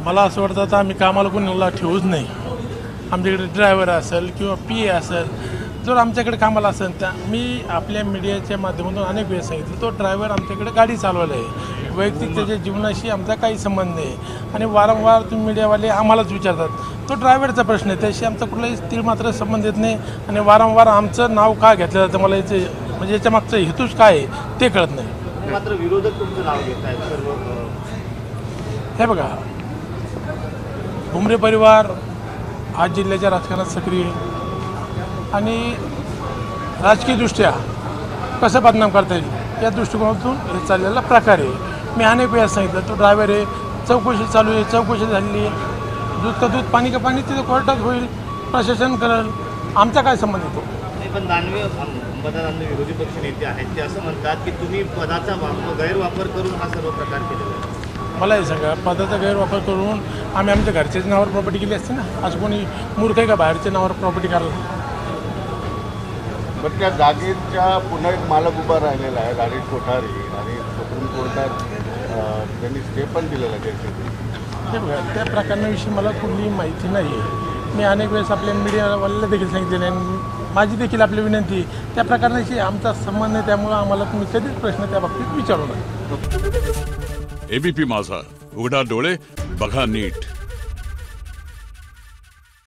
मला असं वाटतं आता आम्ही कामाला कोणाला ठेवूच नाही. आमच्याकडे ड्रायव्हर असेल किंवा पी ए असेल, जर आमच्याकडे कामाला असेल तर मी आपल्या मीडियाच्या माध्यमातून अनेक वेळेस सांगितलं, तो ड्रायव्हर आमच्याकडे गाडी चालवायला आहे, वैयक्तिक त्याच्या जीवनाशी आमचा काही संबंध नाही. आणि वारंवार तुम्ही मीडियावाले आम्हालाच विचारतात, तो ड्रायव्हरचा प्रश्न आहे, त्याशी आमचा कुठलाही तीळ मात्र संबंध येत नाही. आणि वारंवार आमचं नाव का घेतलं जातं मला याचे म्हणजे याच्या मागचं हेतूच काय आहे ते कळत नाही. मात्र विरोधक तुमचं नाव घेत आहेत सर्व. हे बघा, भुमरे परिवार आज जिल्ह्याच्या राजकारणात सक्रिय आहे आणि राजकीयदृष्ट्या कसं बदनाम करता येईल या दृष्टिकोनातून हे चाललेला प्रकार आहे. मी अनेक वेळा सांगितलं, तो ड्रायव्हर आहे, चौकशी चालू आहे, चौकशी झालेली आहे, दूध का दूध पाणी का पाणी तिथे कोर्टात होईल, प्रशासन करेल, आमचा काय संबंध येतो. पण दानवे अंबादास विरोधी पक्ष नेते आहेत ते असं म्हणतात की तुम्ही पदाचा गैरवापर करून हा सर्व प्रकार केलेला आहे. मला हे सांगा, पदाचा गैरवापर करून आम्ही आमच्या घरच्याच नावावर प्रॉपर्टी केली असते ना. आज कोणी मूर्ख आहे का बाहेरच्या नावावर प्रॉपर्टी करायला? पण त्या जागेच्या पुन्हा एक मालक उभा राहिलेला आहे, राजेश कोठारी, आणि सुप्रीम कोर्टात त्यांनी स्टे पण दिलेला आहे. हे बघा, त्या प्रकरणाविषयी मला कुठलीही माहिती नाही आहे. मी अनेक वेळेस आपल्या मीडियावाल्याला देखील सांगितलेलं आहे, माझी देखील आपली विनंती, त्या प्रकरणाशी आमचा संबंध आहे, त्यामुळं आम्हाला तुम्ही कधीच प्रश्न त्या बाबतीत विचारू नका. एबीपी माझा, उघडा डोळे बघा नीट.